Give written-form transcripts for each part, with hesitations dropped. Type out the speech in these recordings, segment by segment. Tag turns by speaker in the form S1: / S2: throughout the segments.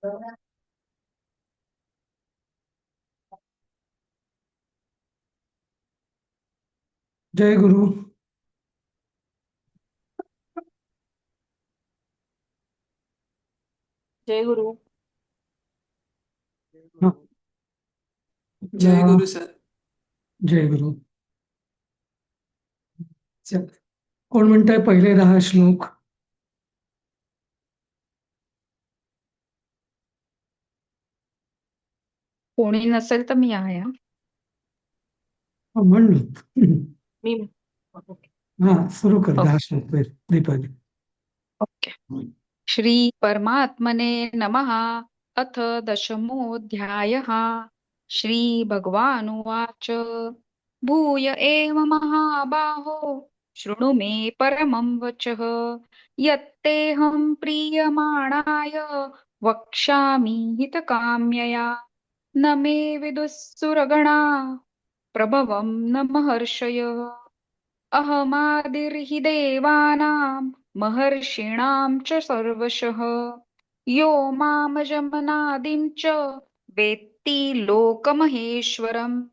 S1: जय गुरु.
S2: जय गुरु.
S1: हा,
S3: जय
S1: आपला
S3: गुरु सर.
S1: जय गुरु. चल, कोण म्हणताय पहिले 10 श्लोक?
S2: कोणी नसेल तर मी आहे हा.
S1: म्हणलो.
S2: मी ओके.
S1: हा, सुरू कर. 10
S2: ओके.
S1: श्लोक दीपाली.
S2: ओके. श्री परमात्मने नमः. अथ दशमोऽध्यायः. श्री भगवानुवाच. भूय एव महाबाहो शृणु मे परमं वचः. यत्तेऽहं प्रीयमाणाय वक्ष्यामि हितकाम्यया. न मे विदुः सुरगणा प्रभवं न महर्षयः. अहमादिर्हि देवानां महर्षीणां च सर्वशः. यो मामजमनादिं च वेत्ति लोकमहेश्वरम्.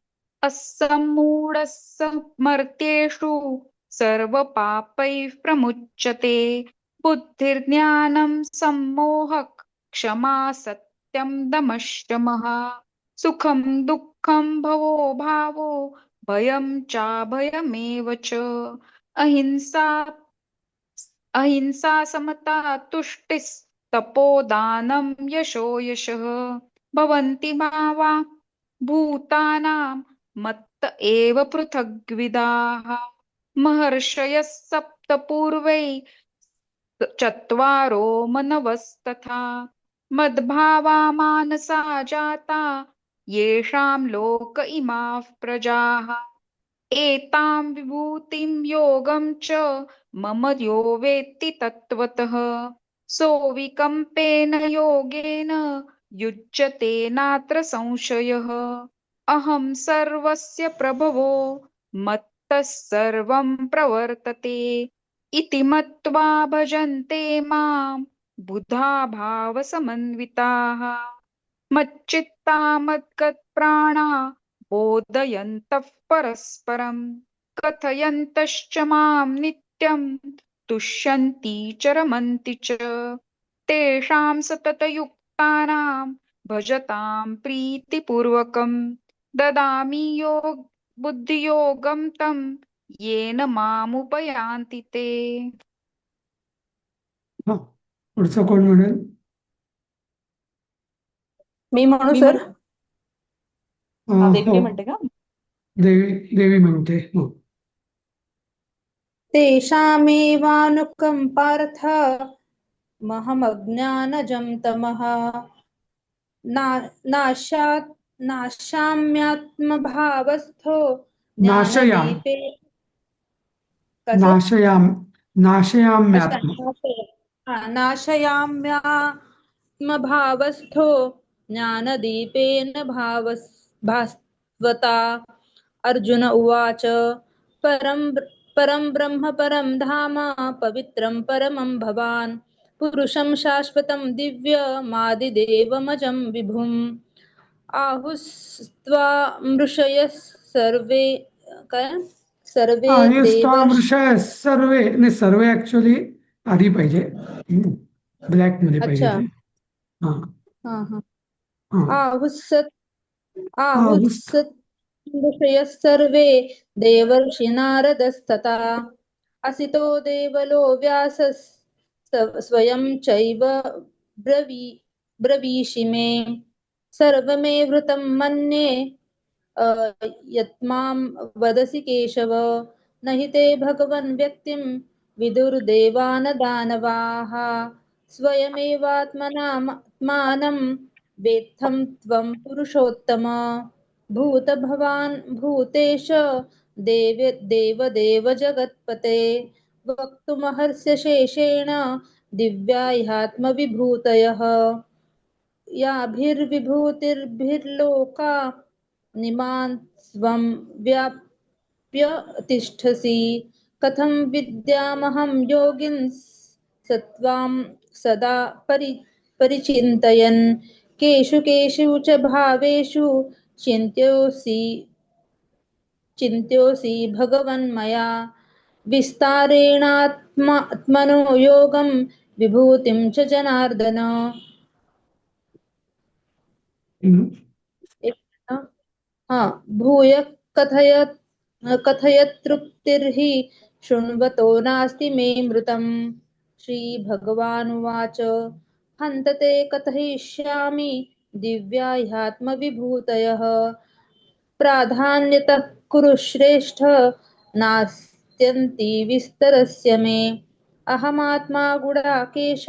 S2: अस्सम्मूढः मर्त्येषु सर्वपापैः प्रमुच्यते. बुद्धिर्ज्ञानं सम्मोहः क्षमा सत्यं दमः शमः. सुखं दुःखं भवो भावो भयं चाभयमेव च. अहिंसा अहिंसा समता तुष्टिस् तपोदानं यशो यशः. भवन्ति भावा भूतानां मत्त एव पृथग्विदाः. महर्षयः सप्त पूर्वै चत्वारो मनवस्तथा. मद्भावा मानसा जाता येषां लोक इमाः प्रजाः. एतां विभूतिं योगं च मम यो वेत्ति तत्त्वतः. सोऽविकम्पेन योगेन युज्यते नात्र संशयः. अहं सर्वस्य प्रभवो मत्तः सर्वं प्रवर्तते इति मत्वा भजन्ते मां बुधा भावसमन्विताः. मच्चित्ता मद्गतप्राणा बोधयन्तः परस्परं. कथयन्तश्च मां नित्यं तुष्यन्ति च रमन्ति च. तेषां सततयुक्तानां भजतां प्रीतिपूर्वकं ददामि बुद्धियोगं तं येन मामुपयान्ति ते.
S1: हा, पुढचं कोण म्हणेल?
S3: मी म्हणू
S2: मी
S3: सर.
S2: म्हणू.
S1: हो,
S2: देवी म्हणते का?
S1: देवी देवी म्हणते. हो.
S3: तेषामेवानुकम्पार्थ महमज्ञानजं तमः नाशात् नाशाम्यात्मभावस्थो
S1: नाशयाम
S3: ज्ञानदीपे. कसं?
S1: नाशयाम
S3: अच्छा,
S1: नाशयाम्यात्म.
S3: नाशयाम्यात्मभावस्थो ज्ञानदीपेन भास्वता. अर्जुन उवाच. परं परं ब्रह्म परं धाम पवित्रं परमं भवान् पुरुषं शाश्वतं दिव्यमादिदेवमजं विभुम् आहुस्त्वा मृषयः सर्वे. काय? सर्वे देवर्ष.
S1: ऋषय सर्वे नाही, सर्वे ऍक्च्युअली आधी पाहिजे. ब्लॅक मध्ये पाहिजे
S3: अच्छा.
S1: ते. हा.
S3: हा हा.
S1: हा.
S3: आहुस्सत्
S1: आहुस्त.
S3: आहुस्सत् ऋषयः सर्वे देवर्षि नारदस्तथा. असितो देवलो व्यासः स्वयं चैव ब्रवीषि मे. सर्वमेवृतं मन्ये यत्मां वदसि केशव. न हि ते भगवन् व्यक्तिं विदुर्देवान् दानवाः. स्वयमेवात्मनात्मानं वेत्थं त्वं पुरुषोत्तम. भूतभवान् भूतेश देवदेव जगत्पते. वक्तुमहर्षशेषेण दिव्या ह्यात्मविभूतयः. याभिर्विभूतिर्भिर्लोका निमान् स्वं व्याप्य तिष्ठसि. कथं विद्यामहं योगिन् सत्वां सदा परिचिन्तयन् केषु केषु च भावेषु चिन्त्योऽसि चिन्त्योऽसि भगवन्मया विस्तारेणात्मनो योगं विभूतिं च जनार्दन.
S1: हम्म.
S3: हा भूय कथय कथयतृप्तिर्हि शृण्वतो नास्ति मे मृतम्. श्रीभगवानुवाच हन्त ते कथयिष्यामि दिव्या ह्यात्मविभूतयः प्राधान्यतः कुरु श्रेष्ठ नास्त्यन्ति विस्तरस्य मे. अहमात्मा गुडाकेश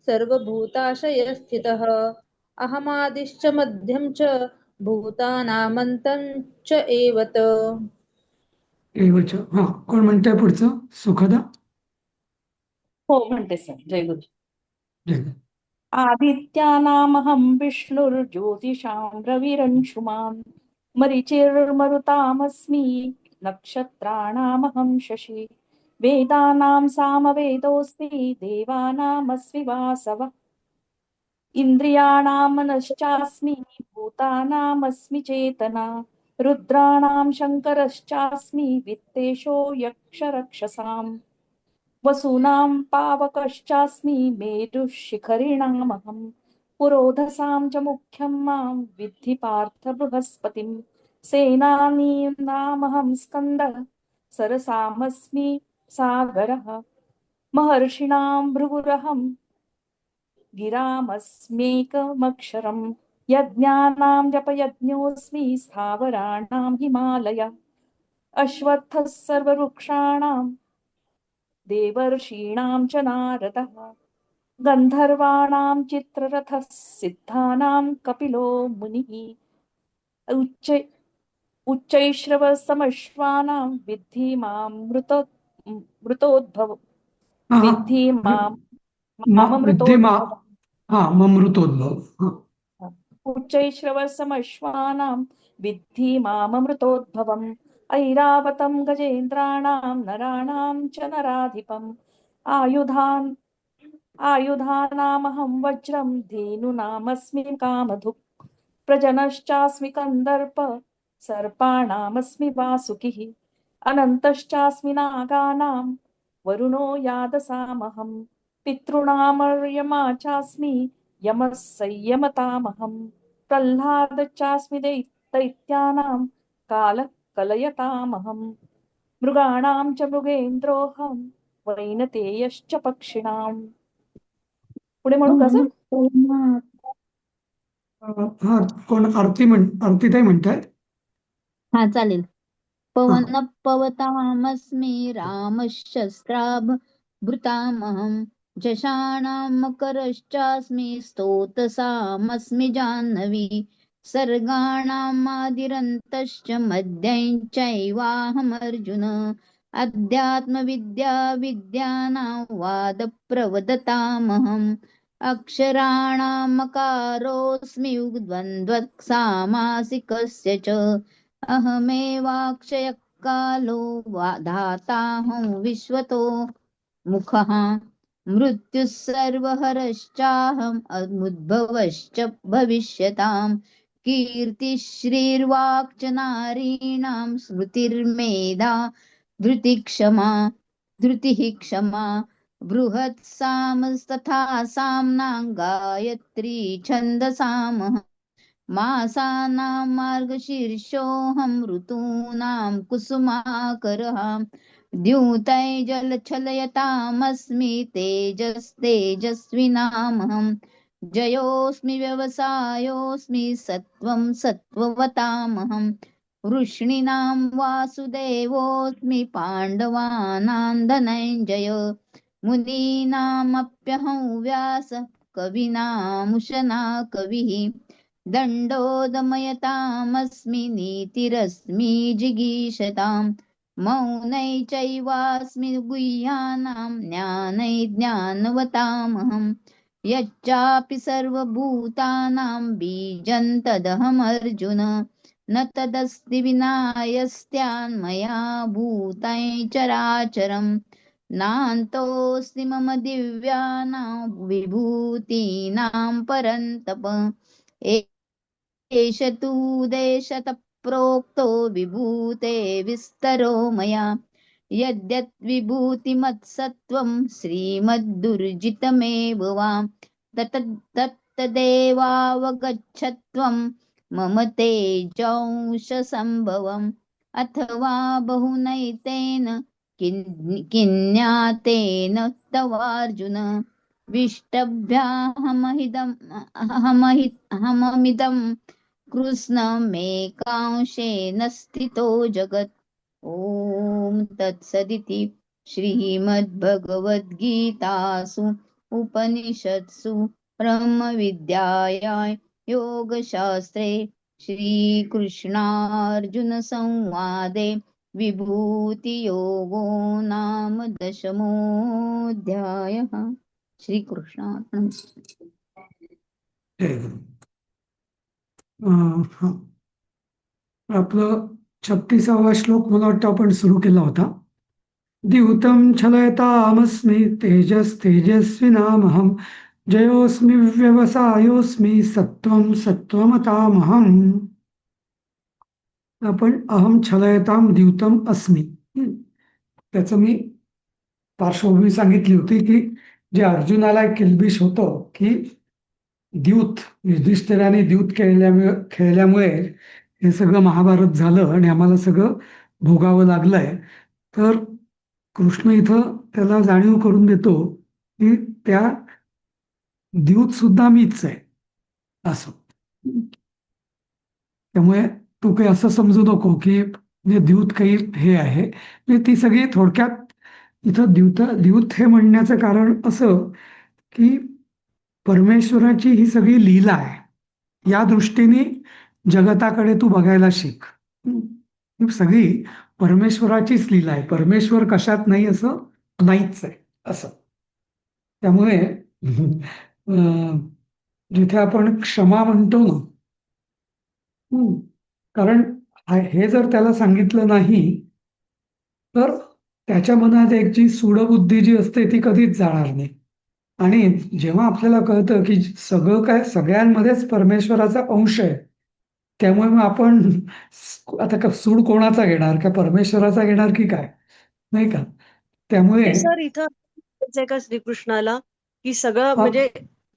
S3: सर्वभूताशयस्थितः अहमादिश्च मध्यं च भूतानामन्तं च एवत.
S1: एवच. हा, कोण म्हणताय पुढचं? सुखदा.
S4: हो म्हणते सर. जय गुरु.
S1: जय गुरु.
S4: आदित्यानामहं विष्णुर्ज्योतिषां रविरंशुमान् मरीचिर्मरुतामस्मि नक्षत्राणामहं शशि वेदानां सामवेदोऽस्मि देवानामस्मि वासवः इन्द्रियाणां मनश्चास्मि भूतानामस्मि चेतना रुद्राणां शङ्करश्चास्मि वित्तेषो यक्षरक्षसाम् वसूनां पावकश्चास्मि मेरुः शिखरिणामहं पुरोधसां च मुख्यं मां विद्धि पार्थ बृहस्पतिं सेनानीनामहं स्कन्दः सरसामस्मि सागरः महर्षिणां भृगुरहं गिरामस्म्येकमक्षरं यज्ञानां जपयज्ञोऽस्मि स्थावराणां हिमालय अश्वत्थः सर्ववृक्षाणां देवर्षीणां च नारदः गन्धर्वाणां चित्ररथः सिद्धानां कपिलो मुनिः उच्चैश्रवसमश्वानां विद्धि मां मृतोद्भव
S1: हा, हा.
S4: विद्धि
S1: विद्ये मा.
S4: माममृतोद्भव
S1: हा, ममृतोद्भव. हा.
S4: उच्चैश्रवसमश्वानां विद्धि माममृतोद्भवम् ऐरावतं गजेन्द्राणां नराणां च नराधिपम् आयुधानामहं वज्रं धेनूनामस्मि कामधुक् प्रजनश्चास्मि कन्दर्प सर्पाणामस्मि वासुकिः अनन्तश्चास्मि नागानां वरुणो यादसामहं पितॄणामर्यमा चास्मि यमः संयमतामहं प्रह्लादश्चास्मि दैत्यानां कालः कलयतामहं मृगाणां च मृगेन्द्रोऽहं वैनतेयश्च पक्षिणां. पुढे म्हणू का सर?
S1: हा, कोण? आरतीताई म्हणतायत.
S5: हा चालेल.
S1: हा.
S5: पवनपवतामस्मि रामशस्त्राभृतामहं झषाणां मकरश्चास्मि स्तोतसामस्मि जाह्नवी सर्गाणामादिरन्तश्च मध्यं चैवाहमर्जुन अध्यात्मविद्या विद्यानां वादप्रवदतामहम् अक्षराणामकारोऽस्मि द्वन्द्वसामासिकस्य च अहमेवाक्षयः कालो धाताहं विश्वतो मुखः मृत्युः सर्वहरश्चाहम् अमुद्भवश्च भविष्यताम् कीर्तिः श्रीर्वाक् च नारीणां स्मृतिर्मेधा धृतिः क्षमा बृहत्सामस्तथा साम्नां गायत्री छन्दसामः मासानां मार्गशीर्षोऽहं ऋतूनां कुसुमाकरः द्यूतैजलच्छलयतामस्मि तेजस्तेजस्विनामहं जयोऽस्मि व्यवसायोऽस्मि सत्त्वं सत्त्ववतामहं वृष्णीनां वासुदेवोऽस्मि पाण्डवानां धनञ्जय मुनीनामप्यहं व्यासः कवीनामुशना कविः दण्डो दमयतामस्मि नीतिरस्मि जिगीषताम् मौनै चैवास्मि गुह्यानां ज्ञानै ज्ञानवतामहं यच्चापि सर्वभूतानां बीजं तदहमर्जुन न तदस्ति विना यस्यान्मया भूतं चराचरं नान्तोऽस्ति मम दिव्यानां विभूतीनां परन्तप एष तु देशतः प्रोक्तो विभूते विस्तरो मया यद्यद्विभूतिमत्सत्त्वं श्रीमद्दुर्जितमेव वा तत्तदेवावगच्छत्वं मम तेजोंशसम्भवम् अथवा बहुनैतेन किन्यातेन तवार्जुन विष्टभ्याहमहिदम् कृष्णमेकांशेन स्थितो जगत् ॐ तत्सदिति श्रीमद्भगवद्गीतासु उपनिषत्सु ब्रह्मविद्यायां योगशास्त्रे श्रीकृष्णार्जुनसंवादे विभूतियोगो नाम 10मोऽध्यायः श्रीकृष्णार्पणमस्तु।
S1: जय गुरु. हा. आपलं 36वा श्लोक मला वाटतं आपण सुरू केला होता. द्यूतं छलयतामस्मि तेजस्तेजस्विनामहं जयोऽस्मि व्यवसायोऽस्मि सत्त्वं सत्त्वमतामहम्. आपण अहम छलयताम द्यूतम अस्मि. त्याचं मी पार्श्वभूमी सांगितली होती की जे अर्जुनाला एक किल्बिष होतं की द्यूत युधिष्ठिराने द्यूत खेळल्यामुळे हे सगळं महाभारत झालं आणि आम्हाला सगळं भोगावं लागलंय. तर कृष्ण इथं त्याला जाणीव करून देतो की त्या द्यूत सुद्धा मीच आहे असं. त्यामुळे तू काही असं समजू नको की म्हणजे द्यूत काही हे आहे. म्हणजे ती सगळी थोडक्यात इथं द्यूत हे म्हणण्याचं कारण असं की परमेश्वराची ही सगळी लीला आहे, या दृष्टीने जगताकडे तू बघायला शिक. ही सगळी परमेश्वराचीच लीला आहे. परमेश्वर कशात नाही असं नाहीच आहे असं. त्यामुळे जिथे आपण क्षमा म्हणतो ना, कारण हे जर त्याला सांगितलं नाही तर त्याच्या मनात एक जी सूडबुद्धी जी असते ती कधीच जाणार नाही. आणि जेव्हा आपल्याला कळतं की सगळं काय सगळ्यांमध्येच परमेश्वराचा अंश आहे, त्यामुळे मग आपण आता सूड कोणाचा घेणार, का परमेश्वराचा घेणार की काय, नाही का? त्यामुळे
S6: सर इथं आहे का श्रीकृष्णाला की सगळं म्हणजे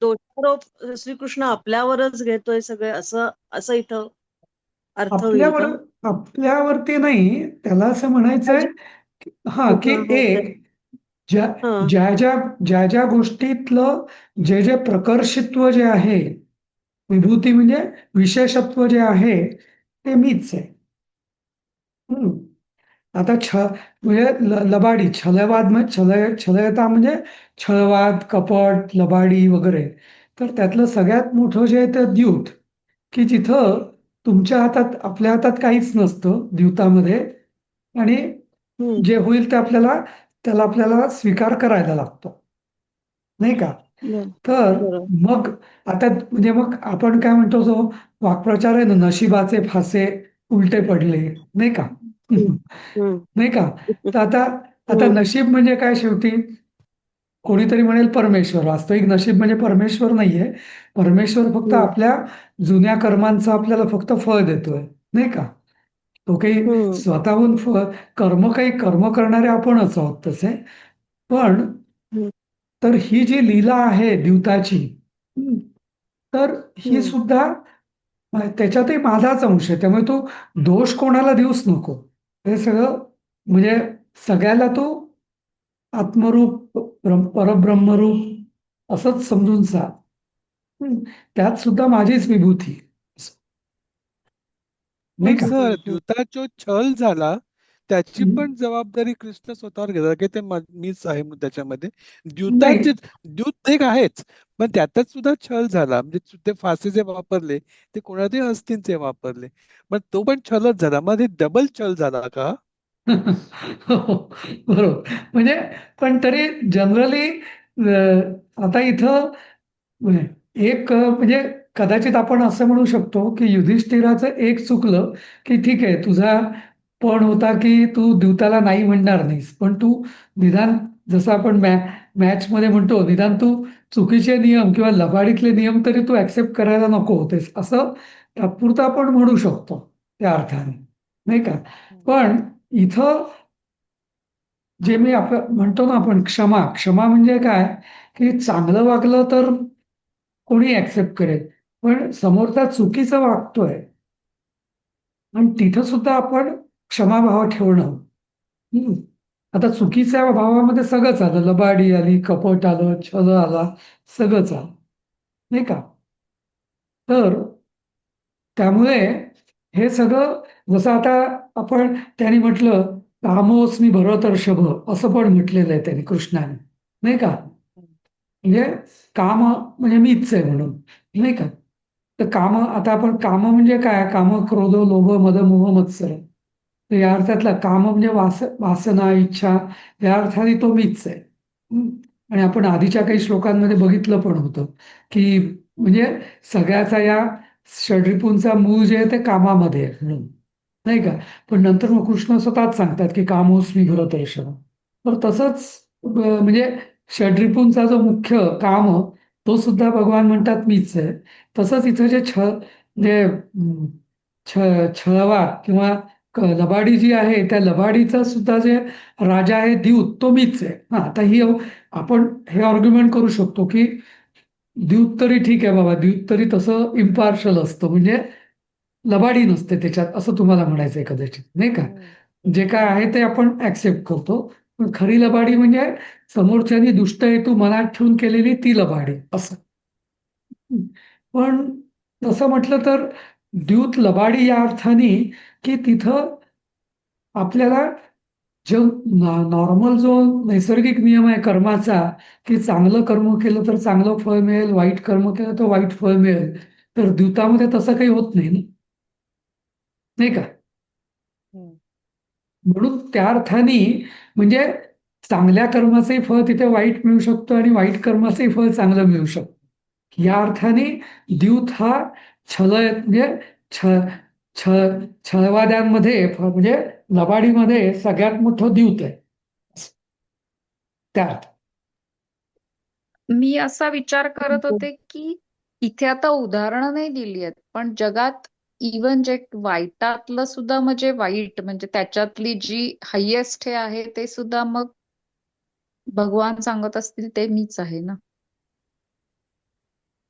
S6: दोषारोप श्रीकृष्ण आपल्यावरच घेतोय सगळे, असं इथं अर्थ होईल का?
S1: आपल्यावरती नाही, त्याला असं म्हणायचंय की एक ज्या ज्या गोष्टीतलं जे प्रकर्षित्व जे आहे, विभूती म्हणजे विशेषत्व जे आहे ते मीच आहे. आता म्हणजे लबाडी छलवाद छलयता म्हणजे छळवाद, कपट, लबाडी वगैरे. तर त्यातलं सगळ्यात मोठं जे आहे ते द्यूत, की जिथं तुमच्या हातात आपल्या हातात काहीच नसतं द्यूतामध्ये, आणि जे होईल ते आपल्याला स्वीकार करायला लागतो, नाही का? तर मग आता म्हणजे मग आपण काय म्हणतो, जो वाक्प्रचार आहे ना, नशिबाचे फासे उलटे पडले, नाही का? नाही का? तर आता नशीब म्हणजे काय? शेवटी कोणीतरी म्हणेल परमेश्वर. वास्तविक नशीब म्हणजे परमेश्वर नाहीये. परमेश्वर फक्त आपल्या जुन्या कर्मांचं आपल्याला फक्त फळ देतोय, नाही का? तो काही स्वतःहून कर्म करणारे आपणच आहोत तसे. पण तर ही जी लीला आहे द्यूताची, तर ही सुद्धा त्याच्यातही माझाच अंश आहे. त्यामुळे तू दोष कोणाला देऊच नको. हे सगळं म्हणजे सगळ्याला तू आत्मरूप, परब्रह्मरूप असंच समजून त्यात सुद्धा माझीच विभूती, नाही का?
S7: सर, द्यूताचा छळ झाला त्याची पण जबाबदारी कृष्ण स्वतःवर घेतला की ते मीच आहे म्हणून. त्याच्यामध्ये द्यूत एक आहेच, पण त्यातच सुद्धा छळ झाला. म्हणजे ते फासे जे वापरले ते कोणातरी हस्तींचे वापरले, पण तो पण छलच झाला. मग हे डबल छळ झाला का?
S1: बरोबर. म्हणजे पण तरी जनरली आता इथं एक म्हणजे कदाचित आपण असं म्हणू शकतो की युधिष्ठिराचं एक चुकलं की ठीक आहे, तुझा पण होता की तू द्यूताला नाही म्हणणार नाहीस, पण तू निदान जसं आपण मॅच मध्ये म्हणतो, निदान तू चुकीचे नियम किंवा लबाडीतले नियम तरी तू ऍक्सेप्ट करायला नको होतेस, असं तात्पुरतं आपण म्हणू शकतो त्या अर्थाने, नाही का? पण इथं जे मी म्हणतो ना आपण, क्षमा क्षमा म्हणजे काय, की चांगलं वागलं तर कोणी ऍक्सेप्ट करेल, पण समोरचा चुकीचं वागतोय आणि तिथं सुद्धा आपण क्षमाभाव ठेवणं. हम्म. आता चुकीच्या भावामध्ये सगळंच आलं, लबाडी आली, कपट आलं, छल आला, सगळंच आलं, नाही का? तर त्यामुळे हे सगळं, जसं आता आपण त्यांनी म्हटलं कामोस्मी भरतर्षभ, असं पण म्हटलेलं आहे त्यांनी, कृष्णाने, नाही का? म्हणजे काम म्हणजे मीच आहे म्हणून, नाही का? तर काम, आता आपण काम म्हणजे काय, काम क्रोध लोभ मद मोह मत्सर, तर या अर्थातला काम म्हणजे वासना इच्छा, या अर्थाने तो मीच आहे. हं. आणि आपण आधीच्या काही श्लोकांमध्ये बघितलं पण होतं की म्हणजे सगळ्याचा या षड्रिपूंचा मूळ जे आहे ते कामामध्ये आहे म्हणून, नाही का? पण नंतर मग कृष्ण स्वतःच सांगतात की कामोस्मी भरतर्षभ. तर तसंच म्हणजे षड्रिपूंचा जो मुख्य काम, तो सुद्धा भगवान म्हणतात मीच आहे. तसंच इथं जे म्हणजे छळवाद किंवा लबाडी जी आहे, त्या लबाडीचा सुद्धा जे राजा आहे द्यूत, तो मीच आहे. हा, आता ही आपण हे आर्ग्युमेंट करू शकतो की द्यूत तरी ठीक आहे बाबा, द्यूत तरी तसं इम्पार्शल असतं, म्हणजे लबाडी नसते त्याच्यात, असं तुम्हाला म्हणायचंय कदाचित, नाही का? जे काय आहे ते आपण ऍक्सेप्ट करतो, पण खरी लबाडी म्हणजे समोरच्यानी दुष्ट हेतू मनात ठेवून केलेली ती लबाडी, असं. पण तसं म्हटलं तर द्यूत लबाडी या अर्थाने की तिथं आपल्याला जो नॉर्मल जो नैसर्गिक नियम आहे कर्माचा, की चांगलं कर्म केलं तर चांगलं फळ मिळेल, वाईट कर्म केलं तर वाईट फळ मिळेल, तर द्यूतामध्ये तसं काही होत नाही ना, नाही का? म्हणून त्या अर्थाने म्हणजे चांगल्या कर्माचंही फळ तिथे वाईट मिळू शकतं आणि वाईट कर्माचंही फळ चांगलं मिळू शकतं. या अर्थाने द्यूत हा म्हणजे छ छ छळवाद्यांमध्ये म्हणजे लबाडीमध्ये सगळ्यात मोठं द्यूत आहे त्या अर्थात.
S2: मी असा विचार करत होते की इथे आता उदाहरणं नाही दिली आहेत, पण जगात इवन जे वाईटातलं सुद्धा, म्हणजे वाईट म्हणजे त्याच्यातली जी हायेस्ट हे आहे ते सुद्धा मग भगवान सांगत असतील ते मीच आहे ना,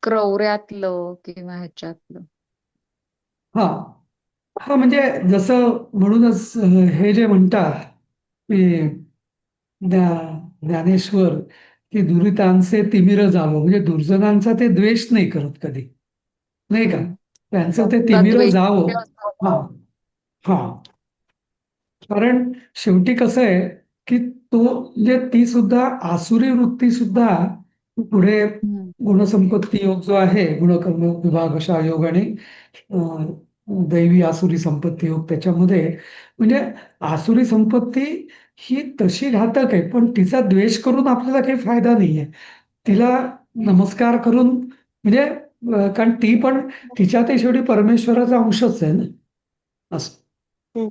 S2: क्रौर्यातलं किंवा ह्याच्यातलं.
S1: हा हा, म्हणजे जसं म्हणूनच हे जे म्हणतात की ज्ञानेश्वर की दुरितांचे तिमिर जावं, म्हणजे दुर्जनांचा ते द्वेष नाही करत कधी, नाही का? त्यांचं ते
S2: तुला
S1: तिमिर
S2: द्वेष
S1: जावं. हा हा, कारण शेवटी कसं आहे की तो म्हणजे ती सुद्धा आसुरी वृत्ती सुद्धा पुढे
S2: हम्म.
S1: गुणसंपत्ती योग जो आहे, गुणकर्म विभाग अशा योग आणि अं, दैवी आसुरी संपत्ती योग, त्याच्यामध्ये म्हणजे आसुरी संपत्ती ही तशी घातक आहे, पण तिचा द्वेष करून आपल्याला काही फायदा नाहीये. तिला नमस्कार करून म्हणजे कारण ती पण तिच्यातही शेवटी परमेश्वराचा अंशच आहे ना, असं.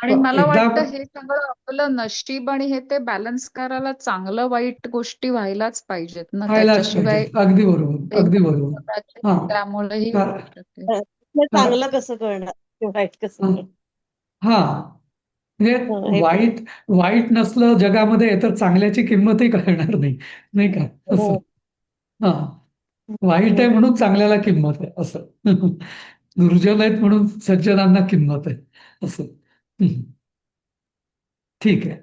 S2: आणि मला
S1: एकदा
S2: वाटतं हे सगळं आपलं नशीब आणि हे ते बॅलन्स करायला चांगलं वाईट गोष्टी व्हायलाच पाहिजेत ना,
S1: व्हायलाच पाहिजे.
S2: त्याच्याशिवाय
S1: अगदी बरोबर,
S2: ते
S1: अगदी बरोबर.
S2: कदाचित
S1: हा,
S2: त्यामुळेही
S1: का-
S2: होऊ शकेल.
S6: हे
S1: का-
S6: चांगलं कसं करणार ते वाईट कसं
S1: हा
S6: करणार?
S1: हा. म्हणजे
S6: हे पण
S1: वाईट वाईट नसलं जगामध्ये तर चांगल्याची किंमतही कळणार नाही, नाही का? असं.
S6: हो.
S1: हा, वाईट आहे म्हणून चांगल्याला किंमत आहे, असं. दुर्जन आहेत म्हणून सज्जनांना किंमत आहे, असं. हम्म. ठीक आहे.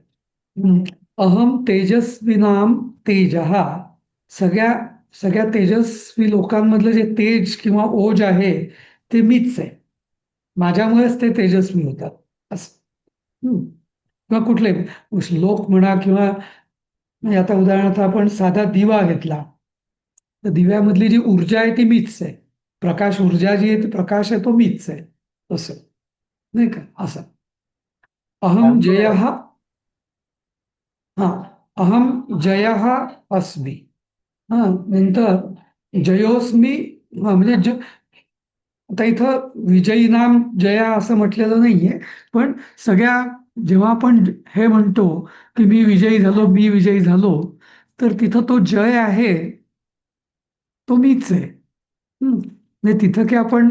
S1: अहम तेजस्विनाम तेजः, सगळ्या सगळ्या तेजस्वी लोकांमधलं जे तेज किंवा ओज आहे ते मीच आहे, माझ्यामुळेच ते तेजस्वी होतात, असं. किंवा कुठले श्लोक म्हणा, किंवा म्हणजे आता उदाहरणार्थ आपण साधा दिवा घेतला, तर दिव्यामधली जी ऊर्जा आहे ती मीच आहे, प्रकाश ऊर्जा जी आहे ती प्रकाश आहे तो मीच आहे, असं, नाही का? असं. अहम जय, हा, अहम जय अस्मी. हा, नंतर जयोस्मी, हा म्हणजे आता इथं विजयी नाम जया असं म्हटलेलं नाहीये, पण सगळ्या जेव्हा आपण हे म्हणतो की मी विजयी झालो, तर तिथं तो जय आहे तो मीच आहे. म्हणजे तिथं की आपण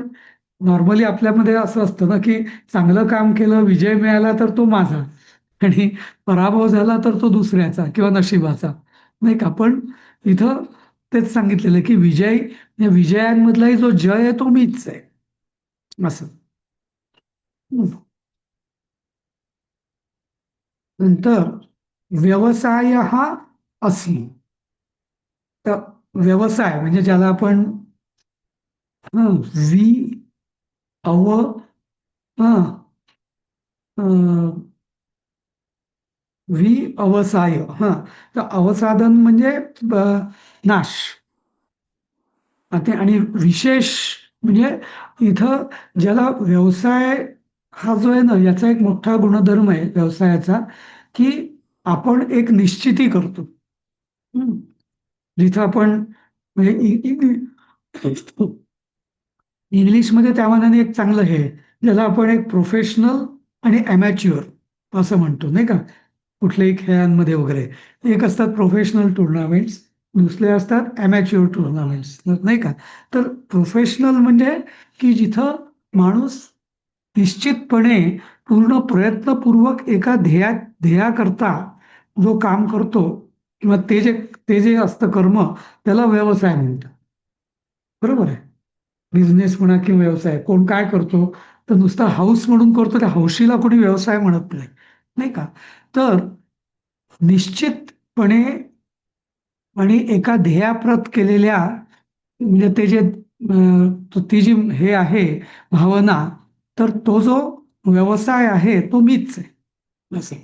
S1: नॉर्मली आपल्यामध्ये असं असतं ना की चांगलं काम केलं, विजय मिळाला तर तो माझा आणि पराभव झाला तर तो दुसऱ्याचा किंवा नशिबाचा, नाही का? पण इथं तेच सांगितलेलं आहे की या विजयांमधलाही जो जय आहे तो मीच आहे असं. नंतर व्यवसाय हा अस्मि. तर व्यवसाय म्हणजे ज्याला आपण वि अव हं, वि अवसाय. तर अवसादन म्हणजे नाश. आणि विशेष म्हणजे इथं ज्याला व्यवसाय हा जो आहे ना, याचा एक मोठा गुणधर्म आहे व्यवसायाचा, की आपण एक निश्चिती करतो. हं. जिथं आपण म्हणजे इंग्लिशमध्ये त्या मानाने एक चांगलं हे आहे, ज्याला आपण एक प्रोफेशनल आणि अमॅच्युअर असं म्हणतो, नाही का? कुठल्याही खेळांमध्ये वगैरे एक असतात प्रोफेशनल टुर्नामेंट्स, दुसरे असतात अमॅच्युअर टुर्नामेंट्स, नाही का? तर प्रोफेशनल म्हणजे की जिथं माणूस निश्चितपणे पूर्ण प्रयत्नपूर्वक एका ध्येयाकरता जो काम करतो किंवा ते जे असतं कर्म, त्याला व्यवसाय म्हणतात. बरोबर आहे. बिझनेस म्हणा किंवा व्यवसाय कोण काय करतो, तर नुसता हाऊस म्हणून करतो, त्या हौशीला कोणी व्यवसाय म्हणत नाही, नाही का? तर निश्चितपणे आणि एका ध्येयाप्रत केलेल्या म्हणजे ती जी हे आहे भावना, तर तो जो व्यवसाय आहे तो मीच आहे असं.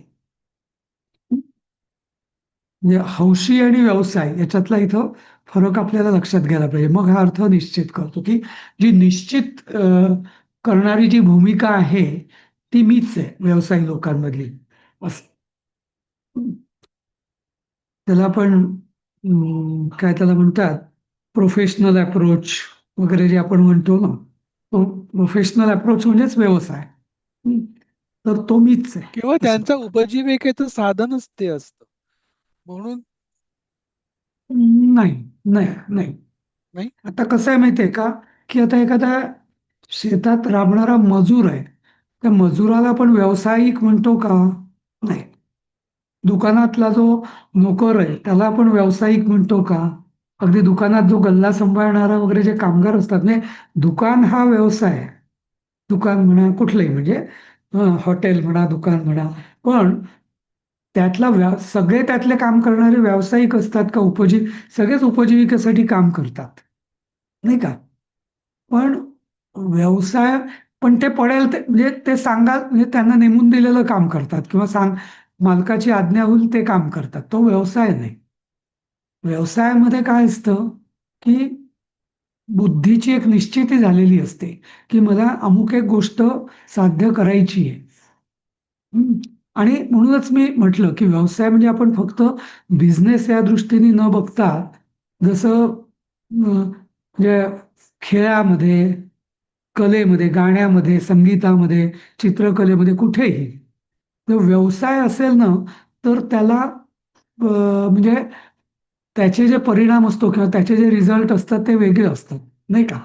S1: म्हणजे हौशी आणि व्यवसाय याच्यातला इथं फरक आपल्याला लक्षात घ्यायला पाहिजे. मग हा अर्थ निश्चित करतो की जी निश्चित करणारी जी भूमिका आहे ती मीच आहे व्यवसायी लोकांमधली असं. त्याला आपण काय त्याला म्हणतात प्रोफेशनल अप्रोच वगैरे जे आपण म्हणतो ना, तो प्रोफेशनल अप्रोच म्हणजेच व्यवसाय. हं. तर तो मीच आहे
S7: किंवा
S1: असं.
S7: त्यांचं उपजीविकेचं साधनच ते असतं म्हणून.
S1: नाही, नाही, नाही.
S7: नाही.
S1: आता कसं आहे माहितीये का, की आता एखादा शेतात राबणारा मजूर आहे, त्या मजुराला आपण व्यावसायिक म्हणतो का? नाही. दुकानातला जो नोकर आहे त्याला आपण व्यावसायिक म्हणतो का? अगदी दुकानात जो गल्ला सांभाळणारा वगैरे जे कामगार असतात, नाही, दुकान हा व्यवसाय आहे. दुकान म्हणा कुठलंही म्हणजे हॉटेल म्हणा, दुकान म्हणा, पण सगळे त्यातले काम करणारे व्यावसायिक असतात का? सगळेच उपजीविकेसाठी काम करतात, नाही का? पण व्यवसाय पण ते पडेल ते म्हणजे ते म्हणजे त्यांना नेमून दिलेलं काम करतात किंवा मालकाची आज्ञा होईल ते काम करतात. तो व्यवसाय नाही. व्यवसायामध्ये काय असतं, की बुद्धीची एक निश्चिती झालेली असते, की मला अमुक एक गोष्ट साध्य करायची आहे. हं. आणि म्हणूनच मी म्हटलं, की व्यवसाय म्हणजे आपण फक्त बिझनेस या दृष्टीने न बघता जसं म्हणजे खेळामध्ये, कलेमध्ये, गाण्यामध्ये, संगीतामध्ये, चित्रकलेमध्ये कुठेही जर व्यवसाय असेल ना, तर त्याला म्हणजे त्याचे जे परिणाम असतो किंवा त्याचे जे रिझल्ट असतात ते वेगळे असतात, नाही का?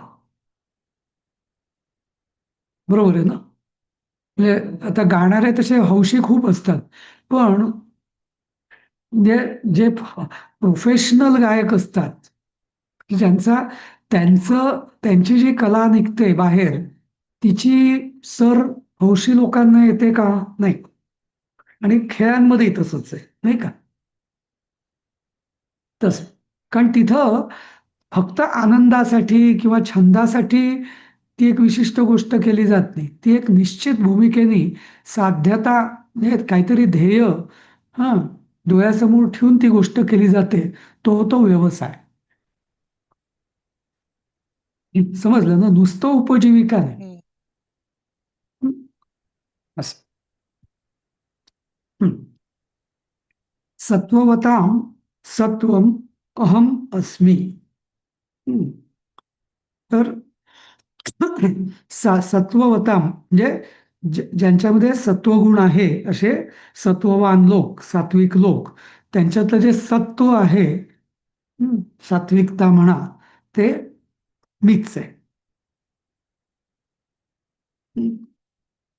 S1: बरोबर आहे ना? म्हणजे आता गाणारे तसे हौशी खूप असतात, पण म्हणजे जे प्रोफेशनल गायक असतात, की त्यांची जी कला निघते बाहेर, तिची सर हौशी लोकांना येते का? नाही. आणि खेळांमध्येही तसंच आहे, नाही का? तसं. कारण तिथं फक्त आनंदासाठी किंवा छंदासाठी ती एक विशिष्ट गोष्ट केली जात नाही. ती एक निश्चित भूमिकेने साध्यता म्हणजे काहीतरी ध्येय हां, डोळ्यासमोर ठेवून ती गोष्ट केली जाते. तो होतो व्यवसाय. समजलं ना? नुसतं उपजीविका नाही.
S7: हं.
S1: हं, असं. हं. सत्ववतां सत्वम अहम अस्मी. हं. तर सत्ववताम म्हणजे ज्यांच्यामध्ये सत्वगुण आहे असे सत्ववान लोक, सात्विक लोक, त्यांच्यातलं जे सत्व आहे, सात्विकता म्हणा, ते मीच आहे.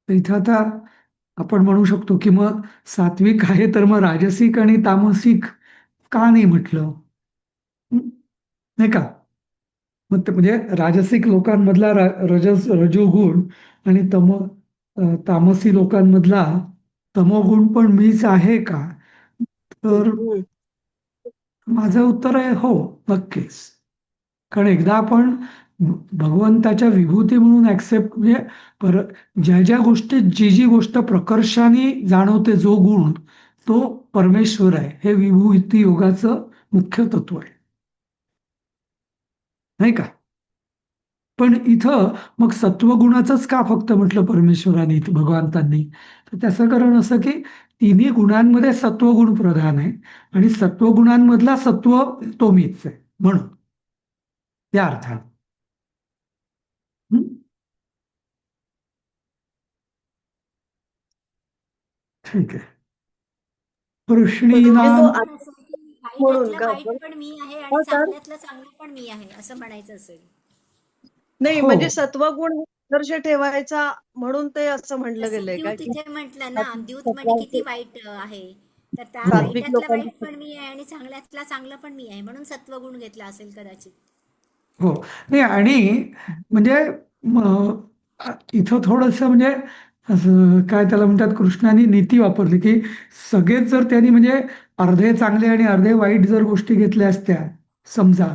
S1: तर इथं आता आपण म्हणू शकतो की मग सात्विक आहे तर मग राजसिक आणि तामसिक का नाही म्हटलं? नाही का? मग ते म्हणजे राजसिक लोकांमधला रजोगुण आणि तामसी लोकांमधला तमोगुण पण मीच आहे का? तर
S6: हम्म.
S1: माझं उत्तर आहे हो, नक्कीच. कारण एकदा आपण भगवंताच्या विभूती म्हणून ऍक्सेप्ट म्हणजे पर ज्या ज्या गोष्टीत जी जी गोष्ट प्रकर्षाने जाणवते, जो गुण, तो परमेश्वर आहे, हे विभूती योगाचं मुख्य तत्व आहे, नाही का? पण इथं मग सत्वगुणाचंच का फक्त म्हटलं परमेश्वराने, भगवंतांनी? तर त्याचं कारण असं की तिन्ही गुणांमध्ये सत्वगुण प्रधान आहे आणि सत्वगुणांमधला सत्व तो मीच आहे म्हणून, त्या अर्थात. हं? ठीक आहे.
S6: म्हणजे तो
S1: वृष्णीनाम
S6: आत्मा
S8: पण असं की
S6: म्हणून
S8: वाईटातलं
S6: का
S8: वाईट
S6: आपण
S8: पण मी आहे आणि
S6: हा सर
S8: चांगल्यातलं चांगलं पण मी आहे असं म्हणायचं असेल.
S6: नाही
S1: हो
S6: म्हणजे सत्वगुण आदर्श ठेवायचा म्हणून ते असं म्हटलं
S8: जसं
S6: गेलंय का
S8: द्यूत
S6: की
S8: इथे म्हटलं ना, द्यूत म्हणजे किती
S6: सत्वाचे
S8: वाईट आहे. तर त्या
S1: हो
S6: सात्विक
S8: वाईटातलं वाईट
S6: लोकांचे
S8: पण मी आहे आणि चांगल्यातला चांगलं पण मी आहे म्हणून सत्वगुण घेतला असेल कदाचित.
S1: हो. नाही आणि म्हणजे इथं थोडंसं म्हणजे असं काय त्याला म्हणतात, कृष्णाने नीती वापरली की सगळेच जर त्यांनी म्हणजे अर्धे चांगले आणि अर्धे वाईट जर गोष्टी घेतल्या असत्या समजा,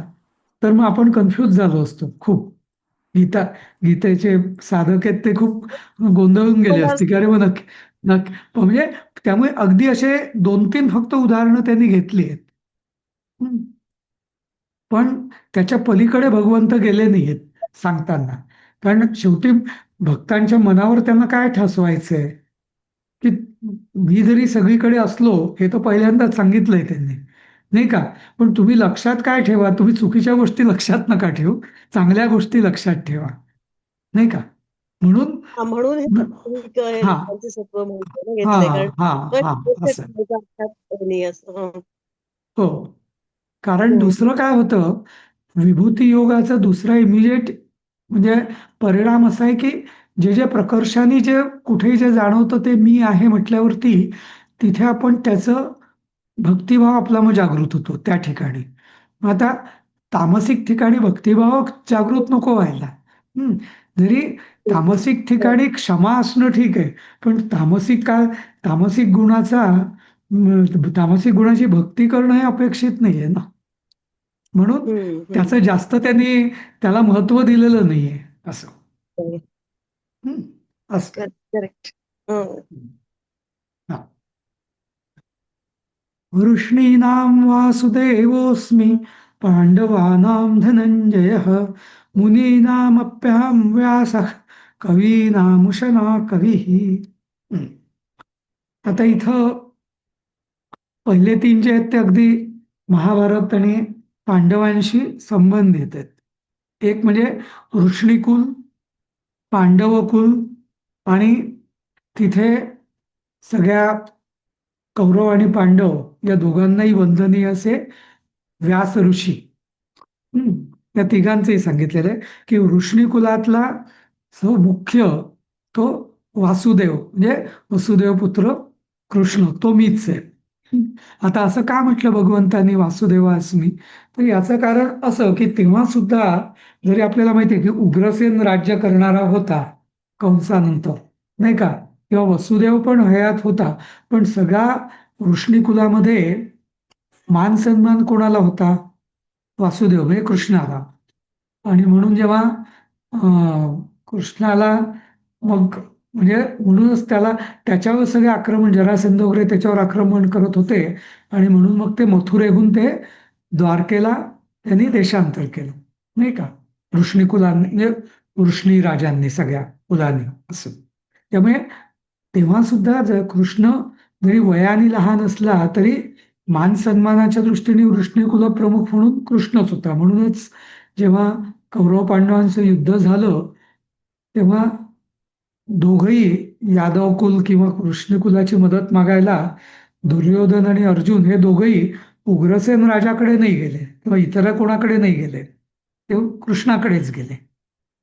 S1: तर मग आपण कन्फ्यूज झालो असतो खूप. गीता गीतेचे साधक आहेत ते खूप गोंधळून गेले
S6: मला
S1: असते की अरे मग नक्की नक्की म्हणजे त्यामुळे अगदी असे 2-3 फक्त उदाहरणं त्यांनी घेतली आहेत. पण त्याच्या पलीकडे भगवंत गेले नाहीयेत सांगताना. कारण शेवटी भक्तांच्या मनावर त्यांना काय ठसवायचंय, की मी जरी सगळीकडे असलो, हे तर पहिल्यांदाच सांगितलंय त्यांनी, नाही का? पण तुम्ही लक्षात काय ठेवा, तुम्ही चुकीच्या गोष्टी लक्षात नका ठेवू, चांगल्या गोष्टी लक्षात ठेवा, नाही का? म्हणून
S6: म्हणून हे सात्विक हे
S1: हा
S6: लोकांचे सत्व म्हणतो ना
S1: हा
S6: घेतले कारण
S1: हा
S6: तो एक
S1: हा
S6: आदर्श
S1: असं.
S6: ठेवायचा अर्थात नाही असं
S1: हो. कारण
S6: हं.
S1: दुसरं काय होतं, विभूती योगाचा दुसरा इमिजिएट म्हणजे परिणाम असा आहे की जे जे प्रकर्षाने जे कुठेही जे जाणवतं ते मी आहे म्हटल्यावरती तिथे आपण त्याचं भक्तिभाव आपला मग जागृत होतो त्या ठिकाणी. मग आता तामसिक ठिकाणी भक्तिभाव जागृत नको व्हायला. हं. जरी तामसिक ठिकाणी क्षमा असणं ठीक आहे, पण तामसिक गुणाचा तामसिक गुणाची भक्ती करणं हे अपेक्षित नाहीये ना. म्हणून
S6: हं, हं.
S1: त्याचं जास्त त्यांनी त्याला महत्व दिलेलं नाहीये असं. हं. असं.
S6: करेक्ट. हं.
S1: हा. वृष्णीनां वासुदेवोऽस्मि पाण्डवानां धनञ्जयः मुनीनामप्यहं व्यासः कवीनामुशना कविः. हं. आता इथं पहिले 3 जे आहेत ते अगदी महाभारत आणि पांडवांशी संबंधित आहेत. एक म्हणजे वृष्णीकुल, पांडवकुल आणि तिथे सगळ्या कौरव आणि पांडव या दोघांनाही वंदनीय असे व्यास ऋषी. त्या तिघांचंही सांगितलेलं आहे की वृष्णी कुलातला जो मुख्य तो वासुदेव म्हणजे वसुदेव पुत्र कृष्ण, तो मीच आहे. आता असं का म्हटलं भगवंतांनी वासुदेवा अस्मी? तर याचं कारण असं की तेव्हा सुद्धा जरी आपल्याला माहिती आहे की उग्रसेन राज्य करणारा होता कंसानंतर, नाही का? किंवा वसुदेव पण हयात होता, पण सगळा वृष्णी कुलामध्ये मान सन्मान कोणाला होता? वासुदेव म्हणजे कृष्णाला. आणि म्हणून जेव्हा कृष्णाला मग म्हणजे म्हणूनच त्याला त्याच्यावर सगळे आक्रमण, जरासंध वगैरे त्याच्यावर आक्रमण करत होते आणि म्हणून मग ते मथुरेहून ते द्वारकेला त्यांनी देशांतर केलं, नाही का? वृष्णी कुलांनी म्हणजे वृष्णी राजांनी सगळ्या कुलांनी असं. त्यामुळे तेव्हा सुद्धा कृष्ण जरी वयाने लहान असला तरी मान सन्मानाच्या दृष्टीने वृष्णी कुलप्रमुख म्हणून कृष्णच होता. म्हणूनच जेव्हा कौरव पांडवांचं युद्ध झालं तेव्हा दोघही यादव कुल किंवा कृष्ण कुलाची मदत मागायला दुर्योधन आणि अर्जुन हे दोघही उग्रसेन राजाकडे नाही गेले किंवा इतर कोणाकडे नाही गेले, ते कृष्णाकडेच गेले,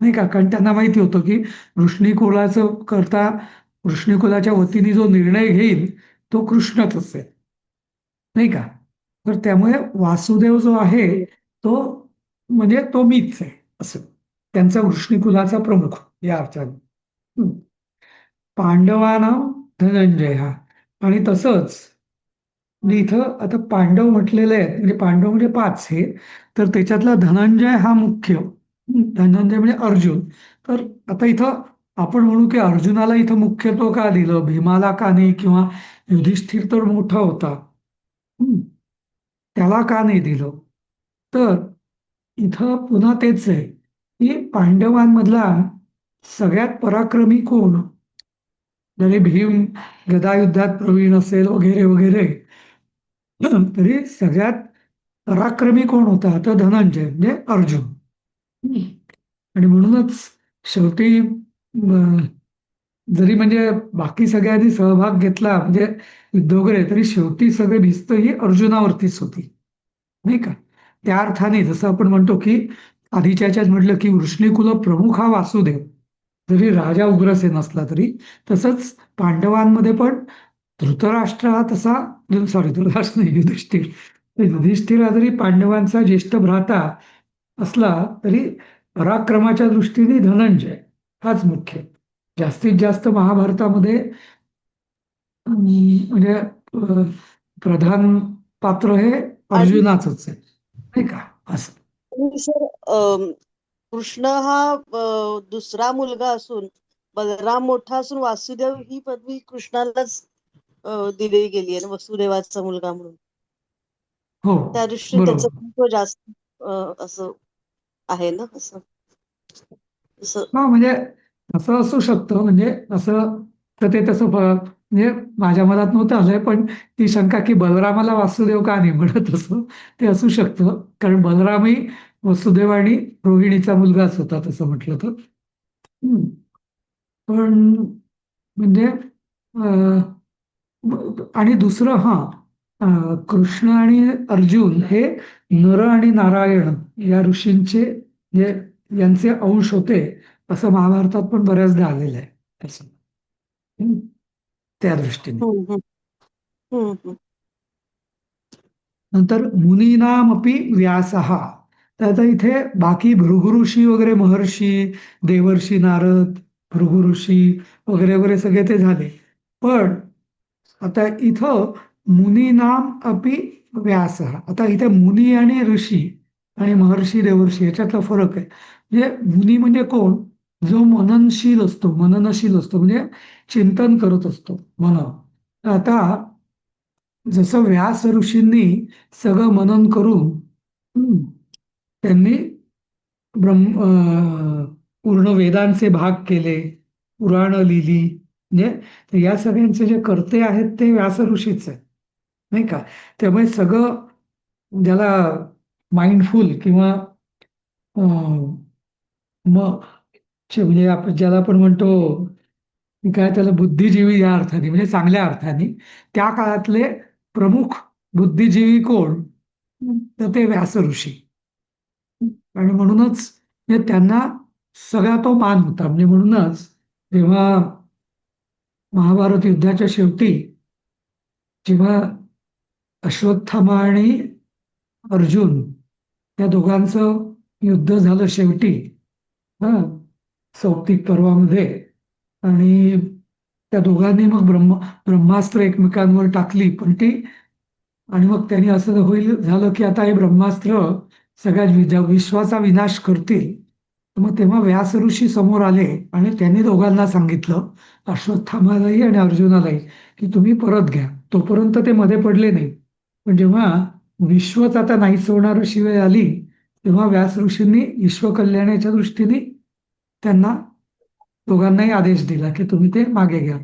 S1: नाही का? कारण त्यांना माहिती होतं की वृष्णी कुलाचं करता वृष्णी कुलाच्या वतीने जो निर्णय घेईल तो कृष्णच असेल, नाही का? तर त्यामुळे वासुदेव जो आहे तो म्हणजे तो मीच आहे असं, त्यांचा वृष्णी कुलाचा प्रमुख या अर्थाने. हम्म. पांडवानां धनंजय हा, आणि तसंच म्हणजे इथं आता पांडव म्हटलेले आहेत, म्हणजे पांडव म्हणजे 5 हे, तर त्याच्यातला धनंजय हा मुख्य. धनंजय म्हणजे अर्जुन. तर आता इथं आपण म्हणू की अर्जुनाला इथं मुख्यत्व का दिलं, भीमाला का नाही, किंवा युधिष्ठिर तर मोठा होता, हम्म, त्याला का नाही दिलं? तर इथं पुन्हा तेच आहे की पांडवांमधला सगळ्यात पराक्रमी कोण, जरी भीम गदायुद्धात प्रवीण असेल वगैरे वगैरे, तरी सगळ्यात पराक्रमी कोण होता तर धनंजय म्हणजे अर्जुन. हम्म. आणि म्हणूनच शेवटी जरी म्हणजे बाकी सगळ्यांनी सहभाग घेतला म्हणजे युद्ध वगैरे, तरी शेवटी सगळे भिस्त ही अर्जुनावरतीच होती, नाही का? त्या अर्थाने जसं आपण म्हणतो की आधीच्या ह्याच्यात म्हटलं की वृष्णीकुल प्रमुख हा वासुदेव, जरी राजा उग्रसेन असला तरी, तसंच पांडवांमध्ये पण धृतराष्ट्र हा तसा, सॉरी धृतराष्ट्र नाही, युधिष्ठिर. युधिष्ठिर हा जरी पांडवांचा ज्येष्ठ भ्राता असला तरी पराक्रमाच्या दृष्टीने धनंजय हाच मुख्य. जास्तीत जास्त महाभारतामध्ये म्हणजे प्रधान पात्र हे
S6: आणि
S1: अर्जुनाचंच आहे, नाही का? असं.
S6: सर कृष्ण हा दुसरा मुलगा असून बलराम मोठा असून वासुदेव ही पदवी कृष्णालाच दिली गेली आहे, वसुदेवाचा मुलगा म्हणून.
S1: हो,
S6: त्या दृष्टीने त्याचं
S1: बरोबर.
S6: महत्व जास्त असं आहे ना, असं असं.
S1: हा, म्हणजे असं असू शकतं, म्हणजे असं तर ते तसं म्हणजे माझ्या मनात नव्हतं आलंय, पण ती शंका की बलरामाला वासुदेव का नाही म्हणत, असं ते असू शकतं, कारण बलरामही वसुदेव आणि रोहिणीचा मुलगाच होता तसं म्हटलं तर. हम्म. पण म्हणजे आणि दुसरं कृष्ण आणि अर्जुन हे नर आणि नारायण या ऋषींचे जे यांचे अंश होते असं महाभारतात पण बऱ्याचदा आलेलं आहे तसं. हम्म. त्या दृष्टीने.
S6: हम्म, हम्म, हम्म, हम्म.
S1: नंतर मुनीनामपि व्यासः, तर आता इथे बाकी भृगु ऋषी वगैरे, महर्षी, देवर्षी नारद, भृगु ऋषी वगैरे वगैरे सगळे ते झाले, पण आता इथं मुनीनाम अपि व्यासः. आता इथे मुनी आणि ऋषी आणि महर्षी देवर्षी याच्यातला फरक आहे. म्हणजे मुनी म्हणजे कोण, जो मननशील असतो म्हणजे चिंतन करत असतो मन. आता जसं व्यास ऋषींनी सगळं मनन करून त्यांनी पूर्ण वेदांचे भाग केले, पुराण लिहिली, म्हणजे या सगळ्यांचे जे कर्ते आहेत ते व्यास ऋषीच आहेत, नाही का? त्यामुळे सगळं ज्याला माइंडफुल किंवा मग म्हणजे आपण ज्याला आपण म्हणतो की काय, त्याला बुद्धिजीवी या अर्थाने म्हणजे चांगल्या अर्थाने त्या काळातले प्रमुख बुद्धिजीवी कोण, तर ते व्यास ऋषी. आणि म्हणूनच म्हणजे त्यांना सगळा तो मान होता. म्हणजे म्हणूनच जेव्हा महाभारत युद्धाच्या शेवटी जेव्हा अश्वत्थामा आणि अर्जुन या दोघांचं युद्ध झालं शेवटी, हा, सौप्तिक पर्वामध्ये, आणि त्या दोघांनी मग ब्रह्मास्त्र एकमेकांवर टाकली, पण ती, आणि मग त्यांनी असं झालं की आता हे ब्रह्मास्त्र सगळ्या विश्वाचा विनाश करतील. मग तेव्हा व्यास ऋषी समोर आले आणि त्यांनी दोघांना सांगितलं, अश्वत्थामालाही आणि अर्जुनालाही, की तुम्ही परत घ्या. तोपर्यंत ते मध्ये पडले नाही, पण जेव्हा विश्वच आता नाहीच होणार अशी वेळ आली, तेव्हा व्यास ऋषींनी विश्वकल्याणाच्या दृष्टीने त्यांना दोघांनाही आदेश दिला की तुम्ही ते मागे घ्या.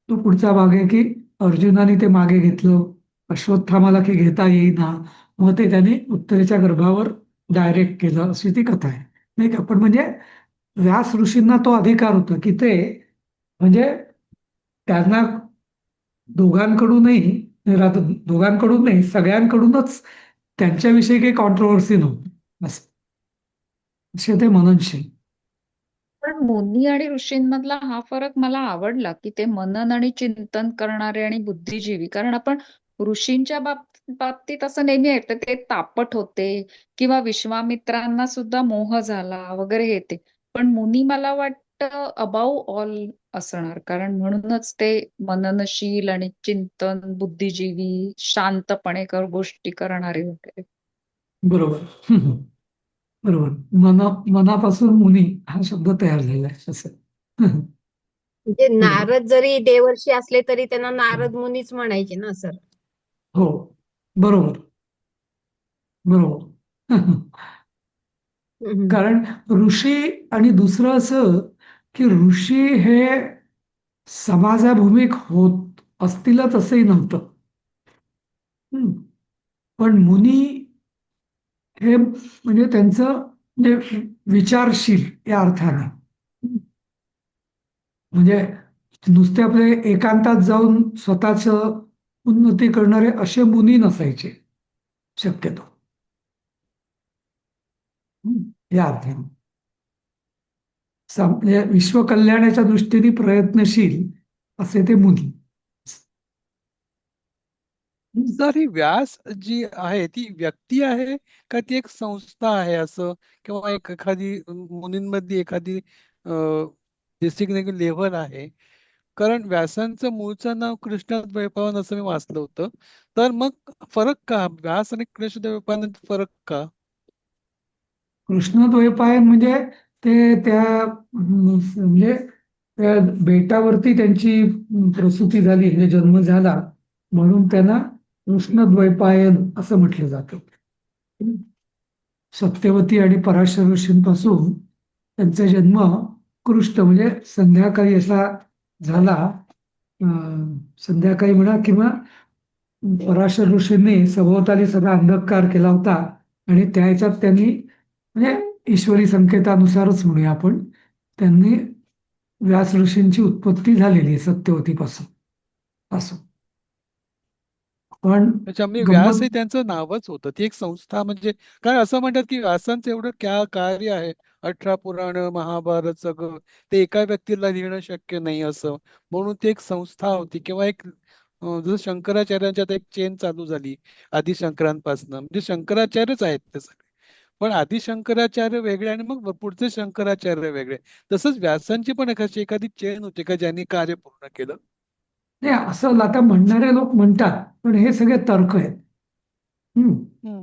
S1: तो पुढचा भाग आहे की अर्जुनाने ते मागे घेतलं, अश्वत्थामाला की घेता येईना, मग ते त्यांनी उत्तरेच्या गर्भावर डायरेक्ट केलं, अशी ती कथा आहे, नाही का? पण म्हणजे व्यास ऋषींना तो अधिकार होता की ते म्हणजे त्यांना दोघांकडूनही आता दोघांकडून नाही सगळ्यांकडूनच त्यांच्याविषयी काही कॉन्ट्रोवर्सी नव्हती असं असे ते मननशील.
S2: पण मुनी आणि ऋषींमधला हा फरक मला आवडला की ते मनन आणि चिंतन करणारे आणि बुद्धिजीवी. कारण आपण ऋषींच्या बाबतीत असं नेहमी ऐकतं ते तापट होते किंवा विश्वामित्रांना सुद्धा मोह झाला वगैरे हे ते. पण मुनी मला वाटतं अबाव ऑल असणार, कारण म्हणूनच ते मननशील आणि चिंतन बुद्धिजीवी शांतपणे गोष्टी करणारे वगैरे.
S1: बरोबर. बरोबर. मनापासून मुनी हा शब्द तयार झाला आहे असं.
S9: म्हणजे
S1: बरोबर.
S9: नारद जरी देवर्षी असले तरी त्यांना नारद मुनीच म्हणायचे ना सर.
S1: हो बरोबर बरोबर.
S9: हम्म.
S1: कारण ऋषी आणि दुसरं असं की ऋषी हे समाजाभूमिक होत असतीलच असंही नव्हतं. हम्म. पण मुनी हे म्हणजे त्यांचं म्हणजे विचारशील या अर्थाने म्हणजे नुसते आपले एकांतात जाऊन स्वतःच उन्नती करणारे असे मुनी नसायचे शक्यतो. या अर्थाने म्हणजे विश्वकल्याणाच्या दृष्टीने प्रयत्नशील असे ते मुनी.
S7: सर ही व्यास जी आहे ती व्यक्ती आहे का ती एक संस्था आहे असं, किंवा एक एखादी मुनींमधली एखादी डिस्टिंक्टिव्ह लेव्हल आहे? कारण व्यासांचं मूळचं नाव कृष्णद्वैपायन असं मी वाचलं होतं. तर मग फरक का, व्यास आणि कृष्णद्वैपायन फरक का?
S1: कृष्णद्वैपायन म्हणजे ते त्या म्हणजे त्या बेटावरती त्यांची प्रसूती झाली म्हणजे जन्म झाला म्हणून त्यांना कृष्णद्वैपायन असं म्हटलं जातं. सत्यवती आणि पराशर ऋषींपासून त्यांचा जन्म कृष्ण म्हणजे संध्याकाळी असा झाला. संध्याकाळी म्हणा किंवा पराशर ऋषींनी सभोवताली सगळा अंधकार केला होता आणि त्या ह्याच्यात त्यांनी म्हणजे ईश्वरी संकेतानुसारच म्हणूया आपण त्यांनी व्यास ऋषींची उत्पत्ती झालेली आहे सत्यवतीपासून असं. पण
S7: अच्छा, म्हणजे व्यास
S1: गंमत
S7: हे त्यांचं नावच होतं, ती एक संस्था म्हणजे? कारण असं म्हणतात की व्यासांचं एवढं क्या कार्य आहे, 18 पुराण महाभारत सगळं ते एका व्यक्तीला लिहिणं शक्य नाही असं, म्हणून ती एक संस्था होती. किंवा एक जसं शंकराचार्यांच्यात एक चेन चालू झाली आदिशंकरांपासून, म्हणजे शंकराचार्यच आहेत ते सगळे, पण आदि शंकराचार्य वेगळे आणि मग पुढचे शंकराचार्य वेगळे. तसंच व्यासांची पण एखादी चेन होती का ज्यांनी कार्य पूर्ण केलं?
S1: नाही असं आता म्हणणारे लोक म्हणतात पण हे सगळे तर्क आहेत. हम्म.
S7: हम्म.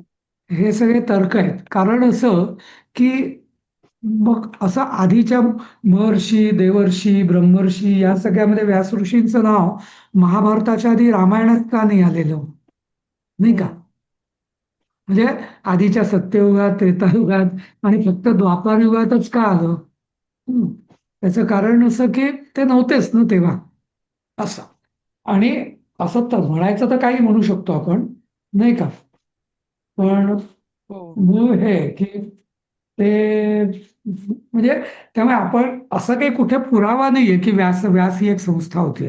S1: हे सगळे तर्क आहेत. कारण असं की मग असं आधीच्या महर्षी देवर्षी ब्रह्मर्षी या सगळ्यामध्ये व्यास ऋषींचं नाव महाभारताच्या आधी रामायणात का नाही आलेलं नाही का? म्हणजे आधीच्या सत्ययुगात त्रेतायुगात आणि फक्त द्वापार युगातच का आलं? त्याचं कारण असं की ते नव्हतेच ना तेव्हा असं. आणि असं तर म्हणायचं तर काही म्हणू शकतो आपण नाही का? पण
S7: हो.
S1: मूळ हे की ते म्हणजे त्यामुळे आपण असं काही कुठे पुरावा नाहीये की व्यास व्यास ही एक संस्था होती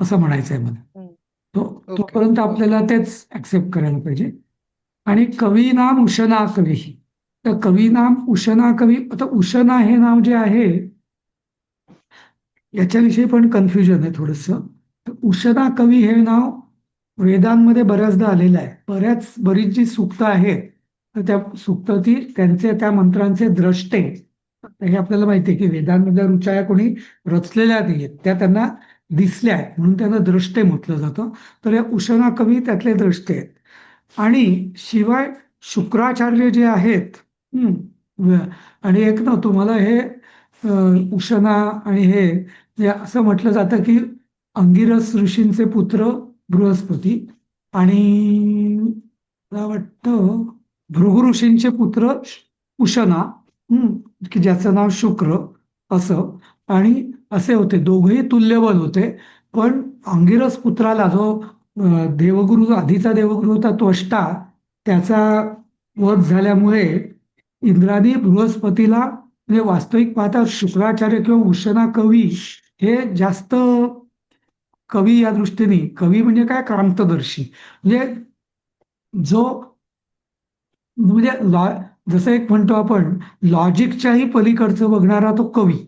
S1: असं म्हणायचंय मला.
S7: ओके.
S1: तोपर्यंत आपल्याला तेच ऍक्सेप्ट करायला पाहिजे. आणि कवी नाम उशना कवी, तर कवी नाम उशना कवी. आता उशना हे नाव जे आहे याच्याविषयी पण कन्फ्युजन आहे थोडंसं. तर उशना कवी हे नाव वेदांमध्ये बऱ्याचदा आलेलं आहे. बरीच जी सूक्तं आहेत तर त्या सूक्तं ती त्यांचे त्या मंत्रांचे द्रष्टे, हे आपल्याला माहिती आहे की वेदांमधल्या ऋचाया कोणी रचलेल्या नाहीयेत, त्या त्यांना दिसल्या आहेत म्हणून त्यांना द्रष्टे म्हटलं जातं. तर या उशना कवी त्यातले द्रष्टे आहेत. आणि शिवाय शुक्राचार्य जे आहेत आणि एक ना तुम्हाला हे उशना आणि हे असं म्हटलं जातं की अंगिरस ऋषींचे पुत्र बृहस्पती आणि मला वाटतं भृगु ऋषींचे पुत्र उशना की ज्याचं नाव शुक्र असं. आणि असे होते दोघेही तुल्यबल होते. पण अंगिरस पुत्राला जो देवगुरु आधीचा देवगुरु होता त्वष्टा त्याचा वध झाल्यामुळे इंद्राने बृहस्पतीला म्हणजे वास्तविक पाहता शुक्राचार्य किंवा उशना कवी हे जास्त कवी या दृष्टीने, कवी म्हणजे काय, क्रांतदर्शी, म्हणजे जो म्हणजे जसं एक म्हणतो आपण लॉजिकच्याही पलीकडचं बघणारा तो कवी.